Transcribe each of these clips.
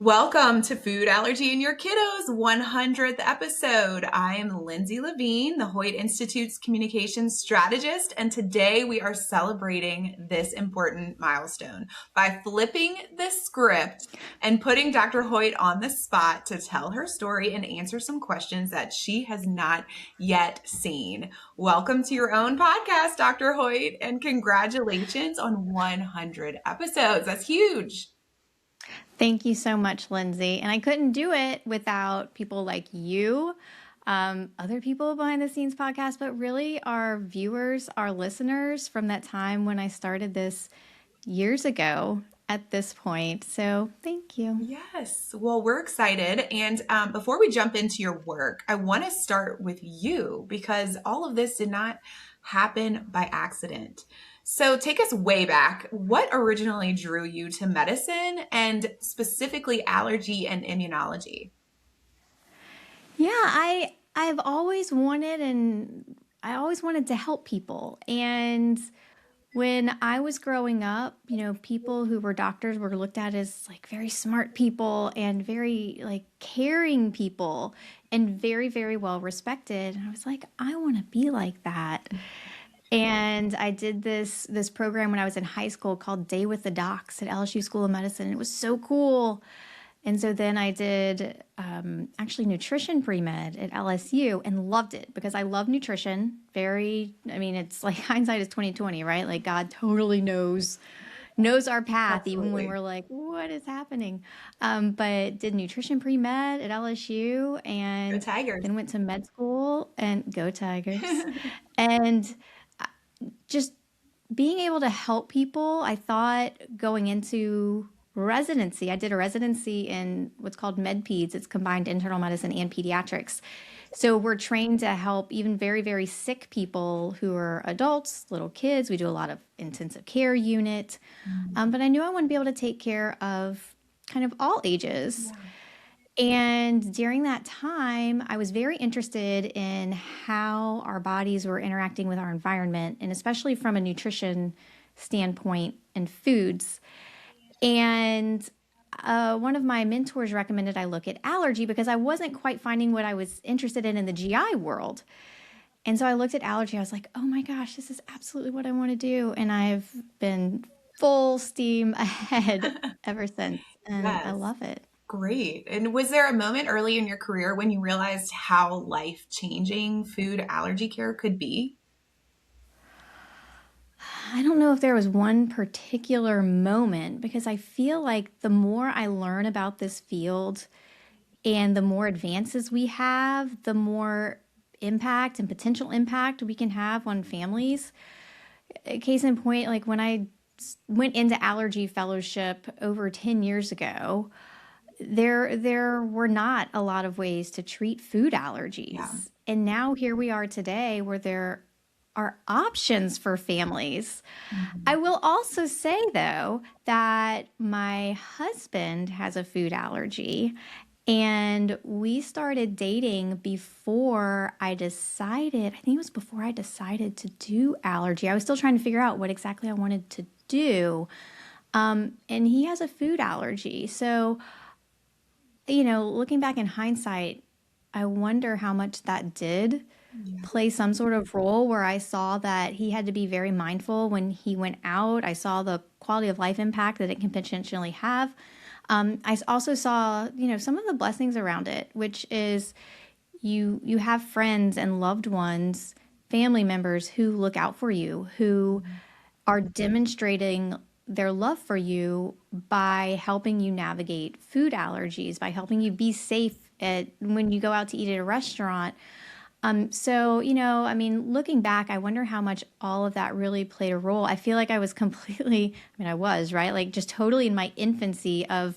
Welcome to Food Allergy and Your Kiddo's 100th episode. I am Lindsay Levine, the Hoyt Institute's communications strategist, and today we are celebrating this important milestone by flipping the script and putting Dr. Hoyt on the spot to tell her story and answer some questions that she has not yet seen. Welcome to your own podcast, Dr. Hoyt, and congratulations on 100 episodes. That's huge. Thank you so much, Lindsay. And I couldn't do it without people like you, other people behind the scenes podcast, but really our viewers, our listeners from that time when I started this years ago at this point. So thank you. Yes. Well, we're excited. And before we jump into your work, I want to start with you because all of this did not happen by accident. So take us way back. What originally drew you to medicine and specifically allergy and immunology? Yeah, I've always wanted to help people. And when I was growing up, people who were doctors were looked at as like very smart people and very like caring people and very, very well respected. And I was like, I want to be like that. And I did this program when I was in high school called Day with the Docs at LSU School of Medicine. It was so cool. And so then I did actually nutrition pre-med at LSU and loved it because I love nutrition. It's like hindsight is 2020, right? Like God totally knows our path, Absolutely. even when we're like, what is happening? But did nutrition pre-med at LSU and Go Tigers. then went to med school and go Tigers. And just being able to help people, I thought going into residency, I did a residency in what's called med-peds. It's combined internal medicine and pediatrics. So we're trained to help even very, very sick people who are adults, little kids. We do a lot of intensive care unit. But I knew I wanted to be able to take care of kind of all ages. Yeah. And during that time, I was very interested in how our bodies were interacting with our environment, and especially from a nutrition standpoint and foods. And one of my mentors recommended I look at allergy because I wasn't quite finding what I was interested in the GI world. And so I looked at allergy. I was like, oh my gosh, this is absolutely what I want to do. And I've been full steam ahead ever since. And Yes. I love it. Great. And was there a moment early in your career when you realized how life-changing food allergy care could be? I don't know if there was one particular moment because I feel like the more I learn about this field and the more advances we have, the more impact and potential impact we can have on families. Case in point, like when I went into allergy fellowship over 10 years ago, there were not a lot of ways to treat food allergies. Yeah. And now here we are today where there are options for families. Mm-hmm. I will also say, though, that my husband has a food allergy, and we started dating before I decided, I think it was before I decided to do allergy. I was still trying to figure out what exactly I wanted to do. And he has a food allergy. So, looking back in hindsight, I wonder how much that did play some sort of role where I saw that he had to be very mindful when he went out. I saw the quality of life impact that it can potentially have. I also saw, some of the blessings around it, which is you have friends and loved ones, family members who look out for you, who are demonstrating their love for you by helping you navigate food allergies, by helping you be safe when you go out to eat at a restaurant. Looking back, I wonder how much all of that really played a role. I feel like I was I was, right? Like just totally in my infancy of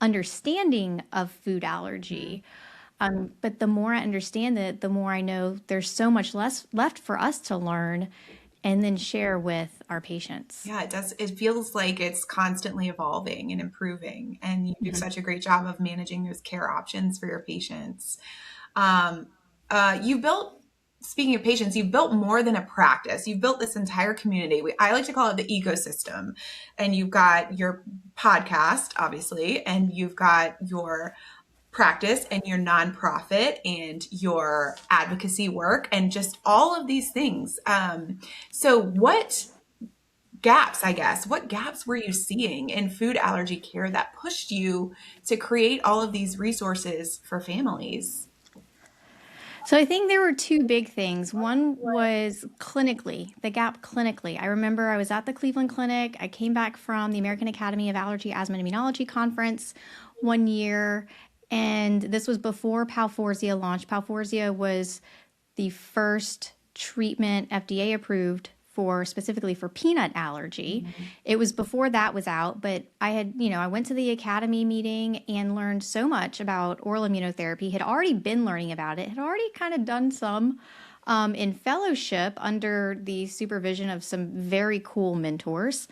understanding of food allergy. But the more I understand it, the more I know there's so much less left for us to learn and then share with our patients. Yeah, it does. It feels like it's constantly evolving and improving, and you do such a great job of managing those care options for your patients. You built speaking of patients, you've built more than a practice. You've built this entire community. I like to call it the ecosystem. And you've got your podcast, obviously, and you've got your practice and your nonprofit and your advocacy work and just all of these things. So what gaps were you seeing in food allergy care that pushed you to create all of these resources for families? So I think there were two big things. One was clinically, the gap clinically. I remember I was at the Cleveland Clinic. I came back from the American Academy of Allergy, Asthma, and Immunology conference one year, and this was before Palforzia launched. Palforzia was the first treatment FDA approved for specifically for peanut allergy. It was before that was out, but I went to the Academy meeting and learned so much about oral immunotherapy, had already been learning about it, had already kind of done some in fellowship under the supervision of some very cool mentors.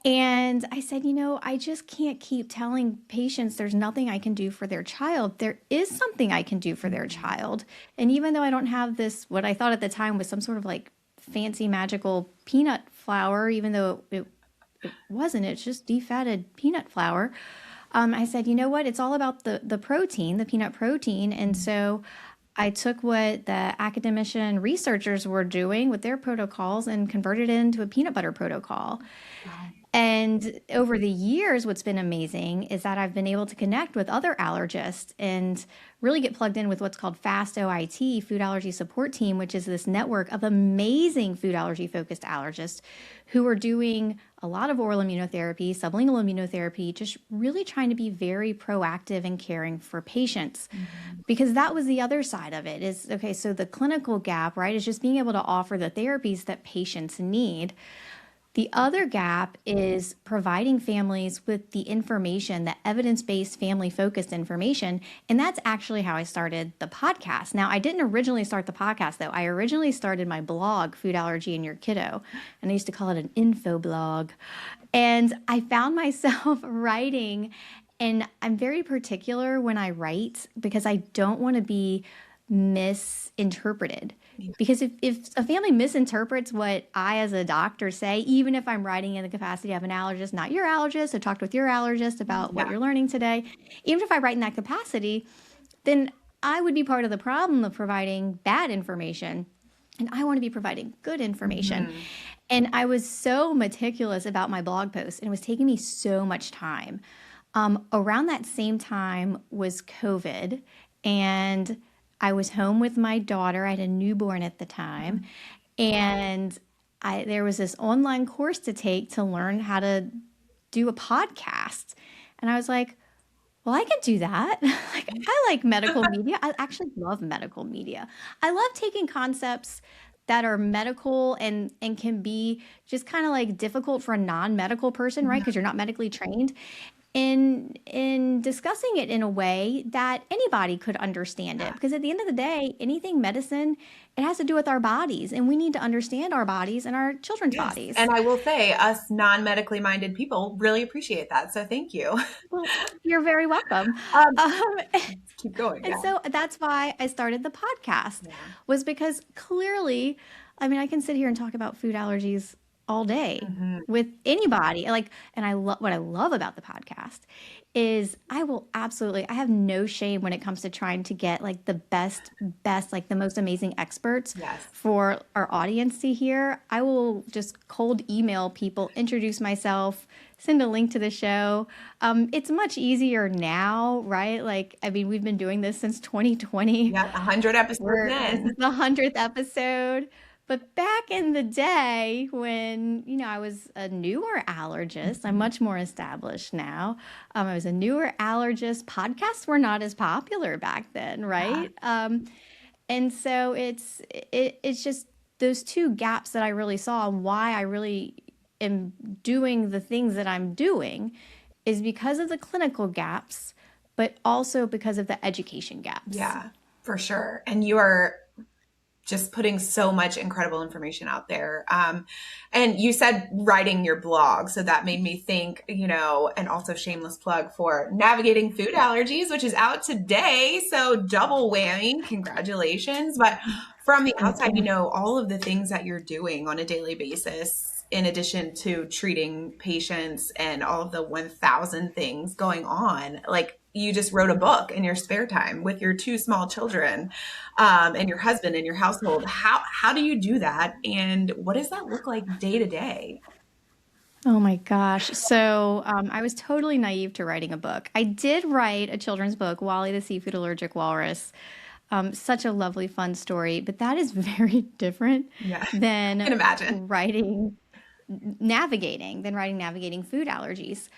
And I said, I just can't keep telling patients there's nothing I can do for their child. There is something I can do for their child. And even though I don't have this, what I thought at the time was some sort of like fancy magical peanut flour, even though it wasn't, it's just defatted peanut flour. I said, you know what? It's all about the protein, the peanut protein. And so I took what the academician researchers were doing with their protocols and converted it into a peanut butter protocol. And over the years, what's been amazing is that I've been able to connect with other allergists and really get plugged in with what's called FAST OIT, Food Allergy Support Team, which is this network of amazing food allergy focused allergists who are doing a lot of oral immunotherapy, sublingual immunotherapy, just really trying to be very proactive and caring for patients. Because that was the other side of it is, okay, so the clinical gap, right, is just being able to offer the therapies that patients need. The other gap is providing families with the information, the evidence-based, family-focused information, and that's actually how I started the podcast. Now, I didn't originally start the podcast, though. I originally started my blog, Food Allergy in Your Kiddo, and I used to call it an info blog. And I found myself writing, and I'm very particular when I write because I don't want to be misinterpreted. Because if a family misinterprets what I as a doctor say, even if I'm writing in the capacity of an allergist, not your allergist, I talked with your allergist about what you're learning today, even if I write in that capacity, then I would be part of the problem of providing bad information. And I want to be providing good information. And I was so meticulous about my blog posts, and it was taking me so much time. Around that same time was COVID, and I was home with my daughter. I had a newborn at the time, and there was this online course to take to learn how to do a podcast. And I was like, well, I can do that. Like, I like medical media. I actually love medical media. I love taking concepts that are medical and can be just kind of like difficult for a non-medical person, right? Because you're not medically trained. In discussing it in a way that anybody could understand it. Because at the end of the day, anything medicine, it has to do with our bodies, and we need to understand our bodies and our children's bodies. And I will say, us non-medically minded people really appreciate that. So thank you. Well, you're very welcome. Keep going. And so that's why I started the podcast, was because clearly, I mean, I can sit here and talk about food allergies all day with anybody. What I love about the podcast is I have no shame when it comes to trying to get like the best, like the most amazing experts for our audience to hear. I will just cold email people, introduce myself, send a link to the show. It's much easier now, right? Like, I mean, we've been doing this since 2020. Yeah, 100 episodes in. The 100th episode. But back in the day when, I was a newer allergist, I'm much more established now. I was a newer allergist. Podcasts were not as popular back then, right? And so it's just those two gaps that I really saw, and why I really am doing the things that I'm doing is because of the clinical gaps, but also because of the education gaps. Yeah, for sure. And you are just putting so much incredible information out there. And you said writing your blog. So that made me think, and also shameless plug for Navigating Food Allergies, which is out today. So double whammy, congratulations. But From the outside, Mhm. all of the things that you're doing on a daily basis, in addition to treating patients and all of the 1,000 things going on, like you just wrote a book in your spare time with your two small children, and your husband and your household. How do you do that? And what does that look like day to day? Oh my gosh. So I was totally naive to writing a book. I did write a children's book, Wally the Seafood Allergic Walrus. Such a lovely, fun story, but that is very different Yeah, I can than imagine. writing, navigating food allergies.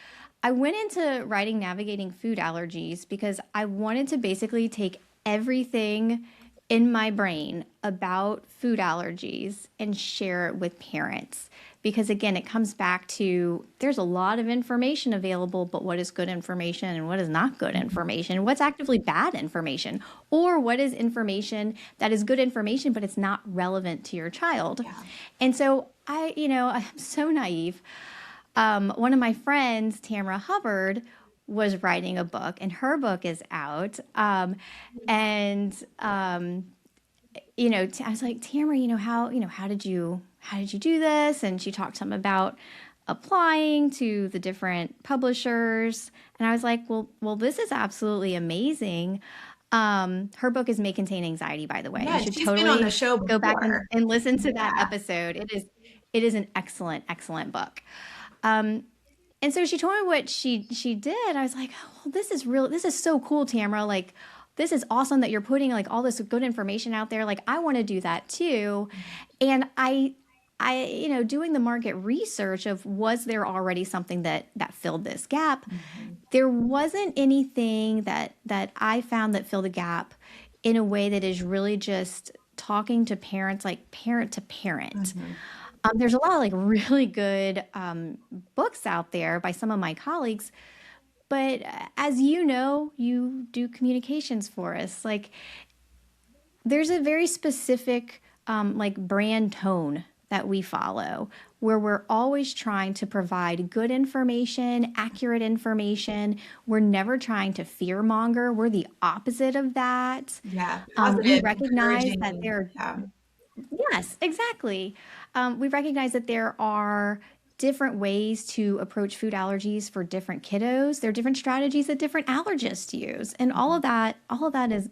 I went into writing navigating food allergies because I wanted to basically take everything in my brain about food allergies and share it with parents. Because again, it comes back to there's a lot of information available, but what is good information and what is not good information? What's actively bad information? Or what is information that is good information, but it's not relevant to your child? Yeah. And so I'm so naive. One of my friends, Tamara Hubbard, was writing a book, and her book is out. And I was like, Tamara, how did you do this? And she talked some about applying to the different publishers, and I was like, well, this is absolutely amazing. Her book is May Contain Anxiety, by the way. You Yeah, should she's been on the totally show go back and, before. and listen to that Yeah. episode. It is an excellent, excellent book. Um, and so she told me what she did. I was like, oh, well, this is so cool, Tamara. Like, this is awesome that you're putting like all this good information out there. Like, I want to do that too. And doing the market research of was there already something that filled this gap? There wasn't anything that I found that filled the gap in a way that is really just talking to parents, like parent to parent. There's a lot of like really good books out there by some of my colleagues, but as you know, you do communications for us. Like there's a very specific like brand tone that we follow where we're always trying to provide good information, accurate information. We're never trying to fear monger. We're the opposite of that. Yeah, We positive, recognize that encouraging. there Yeah. Yes, exactly. We recognize that there are different ways to approach food allergies for different kiddos. There are different strategies that different allergists use, and all of that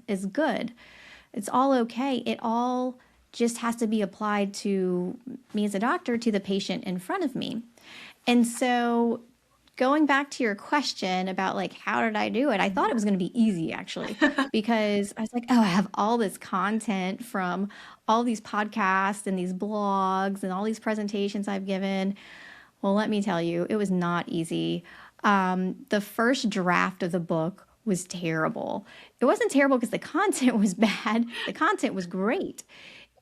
is good. It's all okay. It all just has to be applied to me as a doctor, to the patient in front of me. And so going back to your question about like how did I do it? I thought it was going to be easy actually because I was like, oh, I have all this content from all these podcasts and these blogs and all these presentations I've given. Well, let me tell you, it was not easy. The first draft of the book was terrible. It wasn't terrible because the content was bad. The content was great.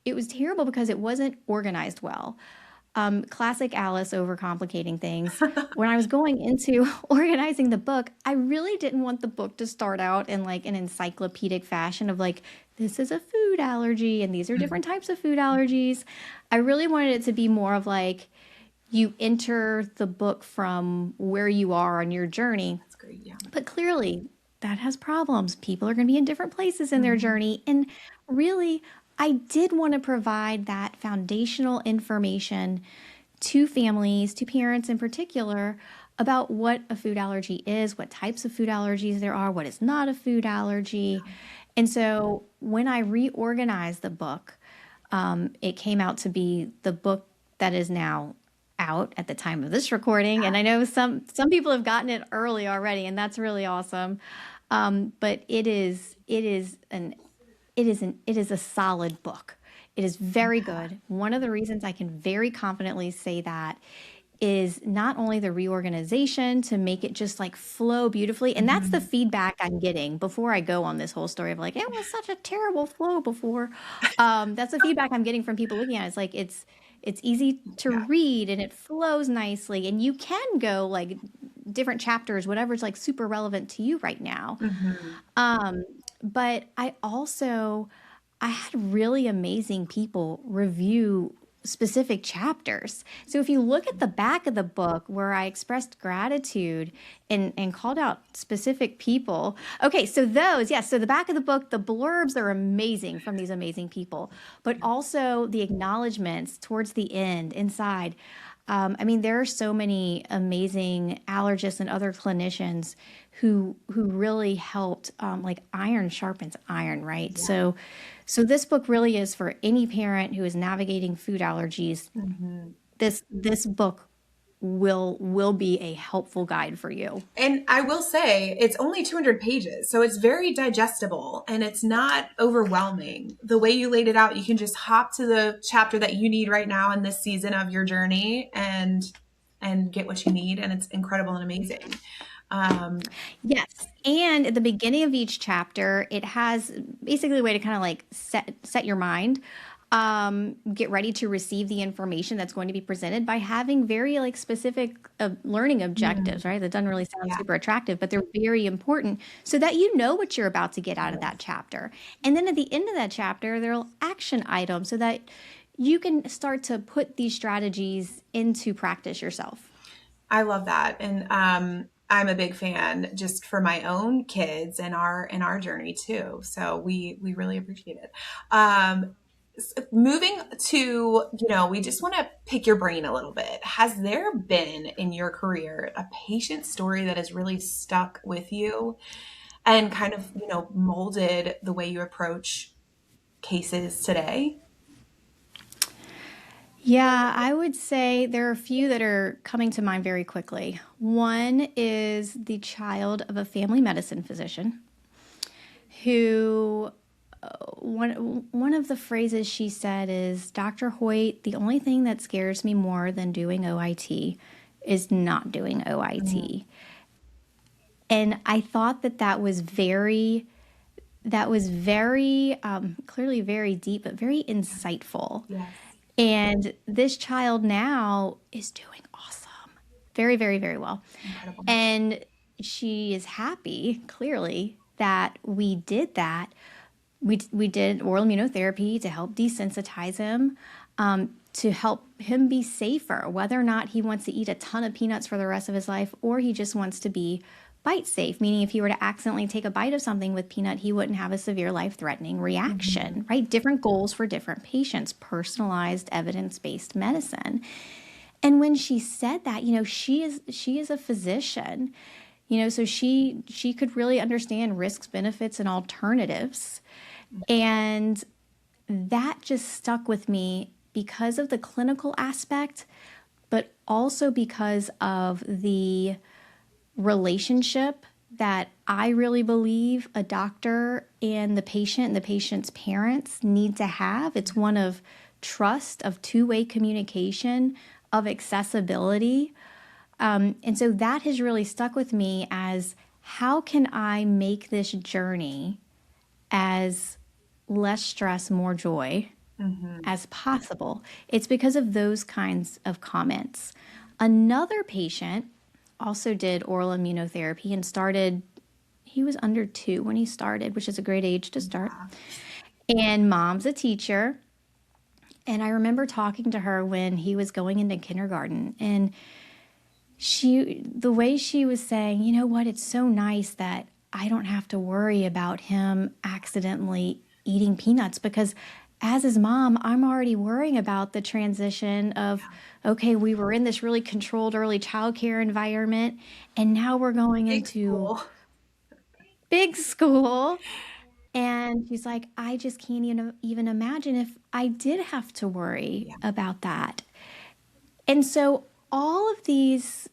It was terrible because it wasn't organized well. Classic Alice overcomplicating things. When I was going into organizing the book, I really didn't want the book to start out in like an encyclopedic fashion of like, this is a food allergy and these are different types of food allergies. I really wanted it to be more of like, you enter the book from where you are on your journey, That's great. Yeah. but clearly that has problems. People are going to be in different places in their journey. And really, I did want to provide that foundational information to families, to parents in particular, about what a food allergy is, what types of food allergies there are, what is not a food allergy. And so when I reorganized the book, it came out to be the book that is now out at the time of this recording. And I know some people have gotten it early already, and that's really awesome. But it is a solid book. It is very good. One of the reasons I can very confidently say that is not only the reorganization to make it just like flow beautifully, and that's the feedback I'm getting before I go on this whole story of like it was such a terrible flow before. That's the feedback I'm getting from people looking at it. It's like it's easy to Yeah. read and it flows nicely, and you can go like different chapters, whatever's like super relevant to you right now. Um, but I had really amazing people review specific chapters. So if you look at the back of the book where I expressed gratitude and called out specific people. Okay, so those, yes, so the back of the book, the blurbs are amazing from these amazing people, but also the acknowledgments towards the end inside. I mean, there are so many amazing allergists and other clinicians who really helped. Like iron sharpens iron, right? Yeah. So this book really is for any parent who is navigating food allergies. This book will be a helpful guide for you. And I will say it's only 200 pages, so it's very digestible and it's not overwhelming. The way you laid it out, you can just hop to the chapter that you need right now in this season of your journey and get what you need, and it's incredible and amazing. Yes. And at the beginning of each chapter, it has basically a way to kind of like set your mind, get ready to receive the information that's going to be presented by having very like specific learning objectives, right? That doesn't really sound Yeah. super attractive, but they're very important so that you know what you're about to get out of that chapter. And then at the end of that chapter, there are action items so that you can start to put these strategies into practice yourself. I love that. And I'm a big fan just for my own kids and our journey too. So we really appreciate it. Moving to, we just want to pick your brain a little bit. Has there been in your career a patient story that has really stuck with you and kind of, molded the way you approach cases today? Yeah, I would say there are a few that are coming to mind very quickly. One is the child of a family medicine physician who one of the phrases she said is, Dr. Hoyt, the only thing that scares me more than doing OIT is not doing OIT. And I thought that was very clearly very deep, but very insightful. Yes. And this child now is doing awesome. Very, very, very well. Incredible. And she is happy, clearly, that we did that. We did oral immunotherapy to help desensitize him, to help him be safer, whether or not he wants to eat a ton of peanuts for the rest of his life or he just wants to be bite safe, meaning if he were to accidentally take a bite of something with peanut, he wouldn't have a severe life-threatening reaction, right? Different goals for different patients, personalized evidence-based medicine. And when she said that, she is a physician, so she could really understand risks, benefits, and alternatives. And that just stuck with me because of the clinical aspect, but also because of the relationship that I really believe a doctor and the patient's parents need to have. It's one of trust, of two-way communication, of accessibility. And so that has really stuck with me as how can I make this journey as less stress, more joy as possible? It's because of those kinds of comments. Another patient also did oral immunotherapy and he was under 2 when he started, which is a great age to start. And mom's a teacher. And I remember talking to her when he was going into kindergarten, and the way she was saying, you know what, it's so nice that I don't have to worry about him accidentally eating peanuts, because as his mom, I'm already worrying about the transition of, okay, we were in this really controlled early childcare environment, and now we're going into big school. And she's like, I just can't even imagine if I did have to worry about that. And so all of these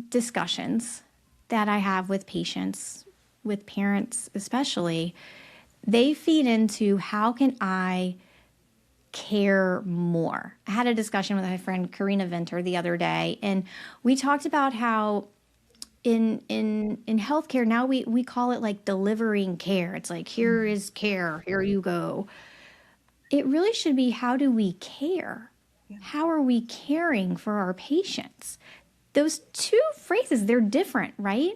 discussions that I have with patients, with parents especially, they feed into how can I care more. I had a discussion with my friend Karina Venter the other day, and we talked about how in healthcare now we call it like delivering care. It's like, here is care, here you go. It really should be, how do we care? How are we caring for our patients? Those two phrases, they're different, right?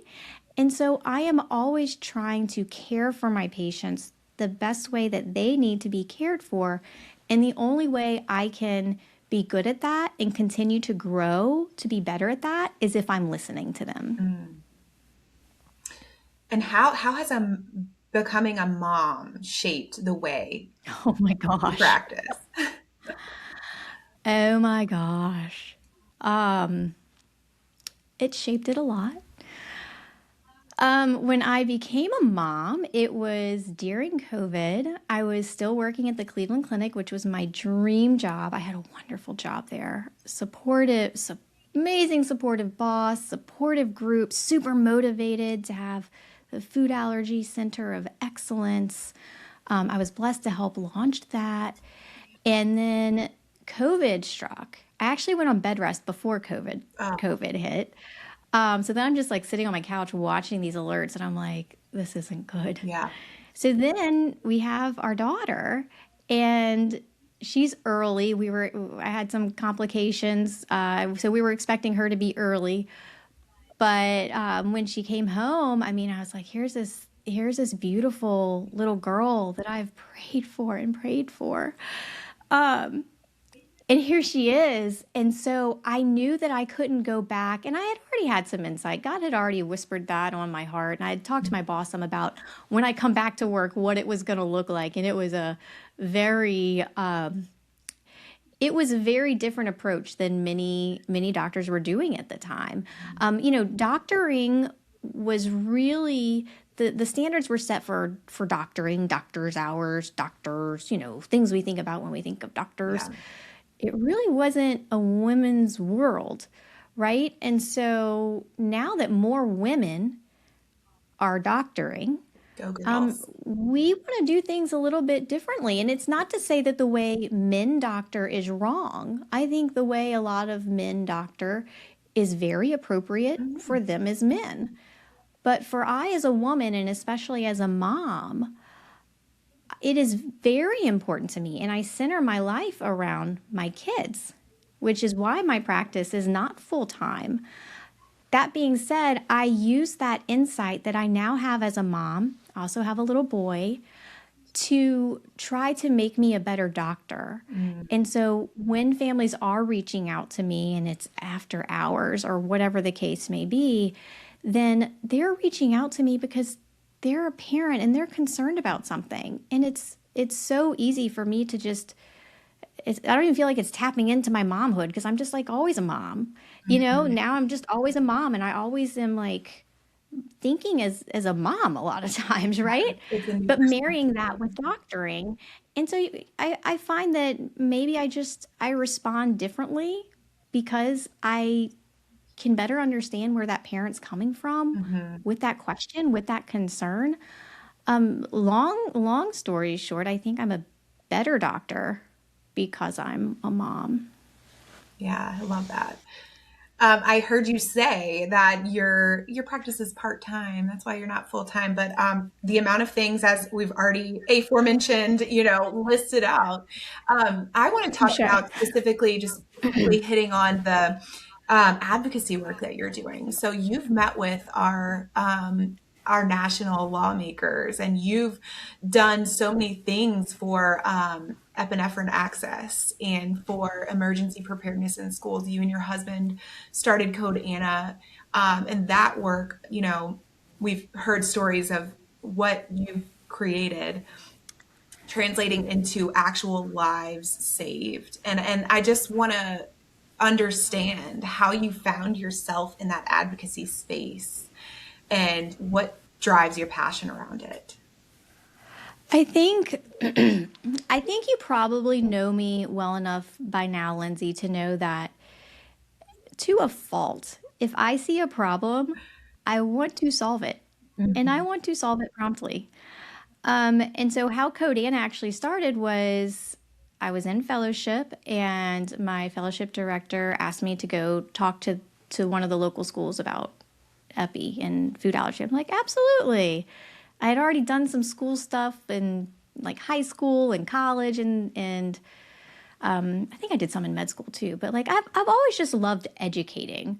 And so I am always trying to care for my patients the best way that they need to be cared for. And the only way I can be good at that and continue to grow to be better at that is if I'm listening to them. Mm. And how has becoming a mom shaped the way Oh my you gosh. practice? Oh my gosh. Um, it shaped it a lot. When I became a mom, it was during COVID. I was still working at the Cleveland Clinic, which was my dream job. I had a wonderful job there. Amazing supportive boss, supportive group, super motivated to have the Food Allergy Center of Excellence. I was blessed to help launch that. And then COVID struck. I actually went on bed rest before Oh, COVID hit. So then I'm just like sitting on my couch watching these alerts, and I'm like, this isn't good. yeah. So then we have our daughter, and she's early. I had some complications, so we were expecting her to be early. But when she came home, I mean, I was like, here's this beautiful little girl that I've prayed for and prayed for. Um, and here she is. And so I knew that I couldn't go back. And I had already had some insight. God had already whispered that on my heart. And I had talked to my boss some about when I come back to work, what it was going to look like. And it was a very, different approach than many doctors were doing at the time. Doctoring was really the standards were set for doctoring, doctors' hours, doctors, things we think about when we think of doctors. Yeah. It really wasn't a women's world, right? And so now that more women are doctoring, Go girls. we want to do things a little bit differently. And it's not to say that the way men doctor is wrong. I think the way a lot of men doctor is very appropriate for them as men. But for I as a woman, and especially as a mom, it is very important to me. And I center my life around my kids, which is why my practice is not full time. That being said, I use that insight that I now have as a mom, I also have a little boy, to try to make me a better doctor. Mm. And so when families are reaching out to me and it's after hours or whatever the case may be, then they're reaching out to me because they're a parent and they're concerned about something. And it's so easy for me to just I don't even feel like it's tapping into my momhood because I'm just like always a mom. Now I'm just always a mom, and I always am like thinking as a mom a lot of times, right? It's a new But marrying that perspective. with doctoring. And so I find that maybe I respond differently because I can better understand where that parent's coming from Mhm. with that question, with that concern. Long story short, I think I'm a better doctor because I'm a mom. Yeah, I love that. I heard you say that your practice is part time. That's why you're not full time. But the amount of things, as we've already aforementioned, listed out. I want to talk Touche. about specifically, just quickly hitting on the advocacy work that you're doing. So you've met with our national lawmakers, and you've done so many things for epinephrine access and for emergency preparedness in schools. You and your husband started Code Anna, and that work, we've heard stories of what you've created translating into actual lives saved. And I just want to understand how you found yourself in that advocacy space and what drives your passion around it. I think I think you probably know me well enough by now, Lindsay, to know that to a fault, if I see a problem, I want to solve it. And I Mhm. want to solve it promptly. And so how Codan actually started was I was in fellowship, and my fellowship director asked me to go talk to one of the local schools about epi and food allergy. I'm like, absolutely. I had already done some school stuff in like high school and college, and I think I did some in med school too. But like I've always just loved educating.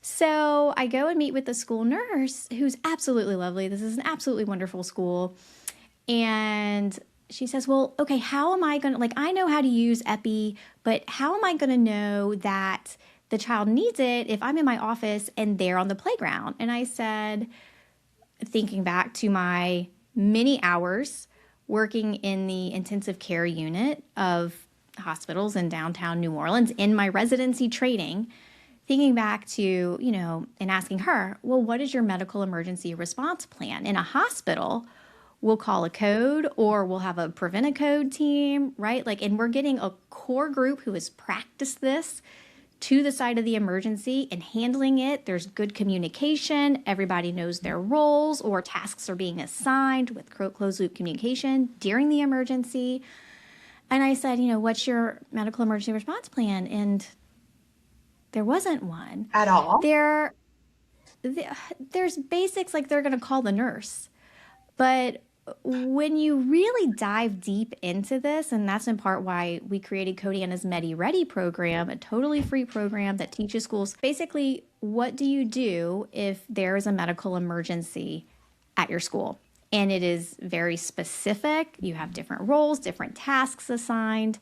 So I go and meet with the school nurse, who's absolutely lovely. This is an absolutely wonderful school. And she says, well, okay, how am I going to, like, I know how to use Epi, but how am I going to know that the child needs it if I'm in my office and they're on the playground? And I said, thinking back to my many hours working in the intensive care unit of hospitals in downtown New Orleans in my residency training, thinking back to, and asking her, well, what is your medical emergency response plan? In a hospital, we'll call a code or we'll have a prevent a code team, right? Like, and we're getting a core group who has practiced this to the side of the emergency and handling it. There's good communication. Everybody knows their roles or tasks are being assigned with closed loop communication during the emergency. And I said, what's your medical emergency response plan? And there wasn't one. At all? There's basics, like they're going to call the nurse. But when you really dive deep into this, and that's in part why we created Kodiana's Medi Ready program, a totally free program that teaches schools basically what do you do if there is a medical emergency at your school. And it is very specific. You have different roles, different tasks assigned.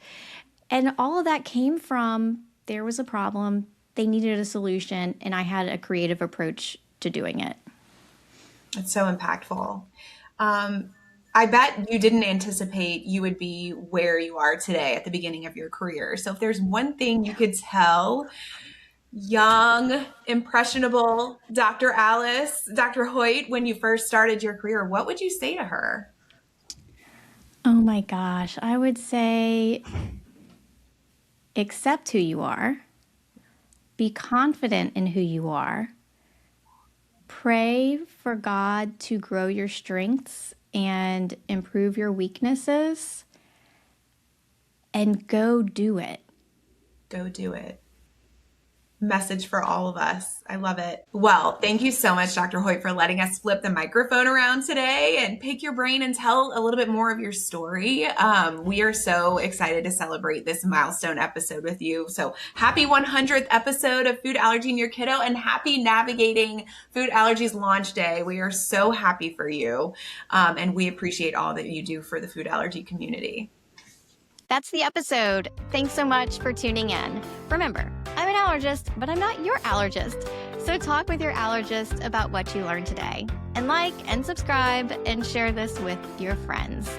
And all of that came from there was a problem, they needed a solution, and I had a creative approach to doing it. It's so impactful. I bet you didn't anticipate you would be where you are today at the beginning of your career. So if there's one thing you could tell young, impressionable Dr. Alice, Dr. Hoyt, when you first started your career, what would you say to her? Oh my gosh, I would say accept who you are, be confident in who you are, pray for God to grow your strengths and improve your weaknesses, and go do it. Go do it. Message for all of us. I love it. Well, thank you so much, Dr. Hoyt, for letting us flip the microphone around today and pick your brain and tell a little bit more of your story. We are so excited to celebrate this milestone episode with you. So happy 100th episode of Food Allergy in Your Kiddo, and happy navigating Food Allergies launch day. We are so happy for you. And we appreciate all that you do for the food allergy community. That's the episode. Thanks so much for tuning in. Remember, I'm an allergist, but I'm not your allergist. So talk with your allergist about what you learned today. And like and subscribe and share this with your friends.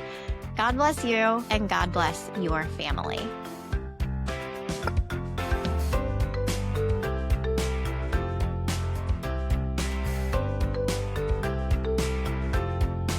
God bless you and God bless your family.